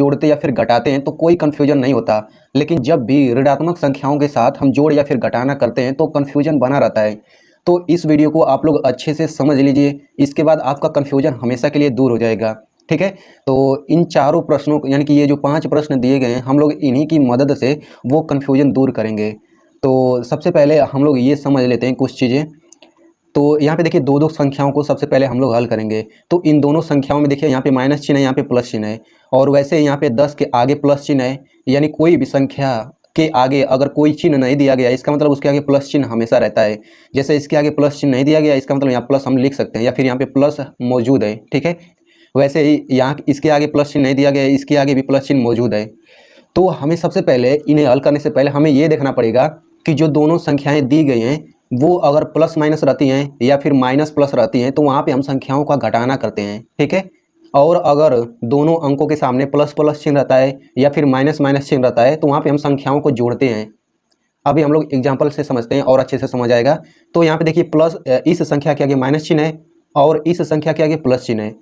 जोड़ते या फिर घटाते हैं तो कोई कन्फ्यूजन नहीं होता, लेकिन जब भी ऋणात्मक संख्याओं के साथ हम जोड़ या फिर घटाना करते हैं तो कन्फ्यूजन बना रहता है। तो इस वीडियो को आप लोग अच्छे से समझ लीजिए, इसके बाद आपका कन्फ्यूजन हमेशा के लिए दूर हो जाएगा। ठीक है, तो इन चारों प्रश्नों यानी कि ये जो 5 प्रश्न दिए गए हैं, हम लोग इन्हीं की मदद से वो कन्फ्यूजन दूर करेंगे। तो सबसे पहले हम लोग ये समझ लेते हैं कुछ चीज़ें। तो यहाँ पे देखिए 2-2 संख्याओं को सबसे पहले हम लोग हल करेंगे। तो इन दोनों संख्याओं में देखिए यहाँ पे माइनस चिन्ह है, यहाँ पे प्लस चिन्ह है, और वैसे यहाँ पे 10 के आगे प्लस चिन्ह है, यानी कोई भी संख्या के आगे अगर कोई चिन्ह नहीं दिया गया, इसका मतलब उसके आगे प्लस चिन्ह हमेशा रहता है। जैसे इसके आगे प्लस चिन्ह नहीं दिया गया, इसका मतलब यहाँ प्लस हम लिख सकते हैं, या फिर यहाँ पे प्लस मौजूद है। ठीक है, वैसे ही यहाँ इसके आगे प्लस चिन्ह नहीं दिया गया, इसके आगे भी प्लस चिन्ह मौजूद है। तो हमें सबसे पहले इन्हें हल करने से पहले हमें ये देखना पड़ेगा कि जो दोनों संख्याएं दी गई हैं वो अगर प्लस माइनस रहती हैं या फिर माइनस प्लस रहती हैं तो वहाँ पे हम संख्याओं का घटाना करते हैं। ठीक है, और अगर दोनों अंकों के सामने प्लस प्लस चिन्ह रहता है या फिर माइनस माइनस चिन्ह रहता है तो वहाँ पे हम संख्याओं को जोड़ते हैं। अभी हम लोग एग्जाम्पल से समझते हैं और अच्छे से समझ आएगा। तो यहाँ पे देखिए प्लस, इस संख्या के आगे माइनस चिन्ह है और इस संख्या के आगे प्लस चिन्ह है,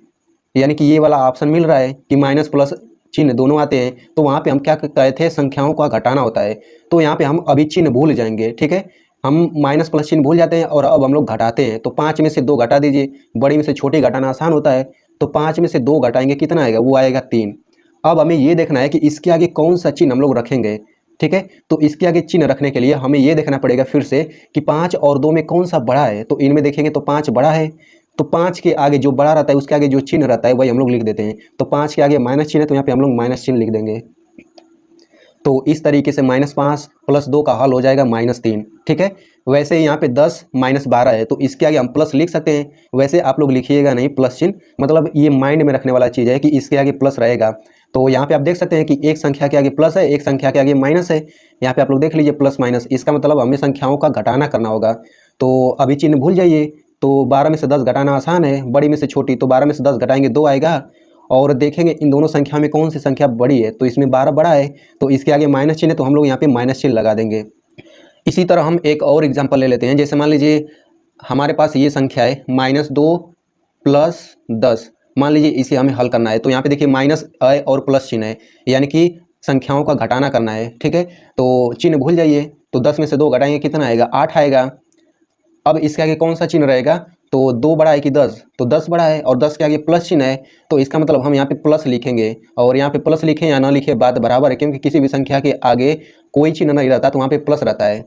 यानी कि ये वाला ऑप्शन मिल रहा है कि माइनस प्लस चिन्ह दोनों आते हैं, तो वहाँ पे हम क्या कहे थे, संख्याओं का घटाना होता है। तो यहाँ पे हम अभी चिन्ह भूल जाएंगे। ठीक है, हम माइनस प्लस चिन्ह भूल जाते हैं और अब हम लोग घटाते हैं। तो 5 में से 2 घटा दीजिए, बड़ी में से छोटी घटाना आसान होता है। तो 5 में से 2 घटाएंगे, कितना आएगा, वो आएगा 3। अब हमें ये देखना है कि इसके आगे कौन सा चिन्ह हम लोग रखेंगे। ठीक है, तो इसके आगे चिन्ह रखने के लिए हमें ये देखना पड़ेगा फिर से कि 5 और 2 में कौन सा बड़ा है। तो इनमें देखेंगे तो 5 बड़ा है, तो 5 के आगे जो बड़ा रहता है उसके आगे जो चिन्ह रहता है वही हम लोग लिख देते हैं। तो 5 के आगे माइनस चिन्ह है तो यहाँ पे हम लोग माइनस चिन्ह लिख देंगे। तो इस तरीके से -5 + 2 का हल हो जाएगा -3। ठीक है, वैसे ही यहाँ पे 10 - 12 है तो इसके आगे हम प्लस लिख सकते हैं। वैसे आप लोग लिखिएगा नहीं प्लस चिन्ह, मतलब ये माइंड में रखने वाला चीज़ है कि इसके आगे प्लस रहेगा। तो यहाँ पे आप देख सकते हैं कि एक संख्या के आगे प्लस है, एक संख्या के आगे माइनस है। यहाँ पे आप लोग देख लीजिए प्लस माइनस, इसका मतलब हमें संख्याओं का घटाना करना होगा। तो अभी चिन्ह भूल जाइए। तो 12 में से 10 घटाना आसान है, बड़ी में से छोटी, तो 12 में से 10 घटाएंगे 2 आएगा। और देखेंगे इन दोनों संख्या में कौन सी संख्या बड़ी है, तो इसमें 12 बड़ा है, तो इसके आगे माइनस चिन्ह है तो हम लोग यहाँ पे माइनस चिन्ह लगा देंगे। इसी तरह हम एक और एग्जांपल ले लेते हैं। जैसे मान लीजिए हमारे पास ये संख्या है -2 + 10, मान लीजिए इसे हमें हल करना है। तो यहाँ पे देखिए माइनस है और प्लस चिन्ह है, यानी कि संख्याओं का घटाना करना है। ठीक है, तो चिन्ह भूल जाइए। तो 10 में से 2 घटाएंगे, कितना आएगा, 8 आएगा। अब इसके आगे कौन सा चिन्ह रहेगा, तो 2 बड़ा है कि 10, तो 10 बड़ा है और 10 के आगे प्लस चिन्ह है, तो इसका मतलब हम यहाँ पे प्लस लिखेंगे। और यहाँ पे प्लस लिखें या ना लिखें बात बराबर है, क्योंकि किसी भी संख्या के आगे कोई चिन्ह नहीं रहता तो वहाँ पे प्लस रहता है।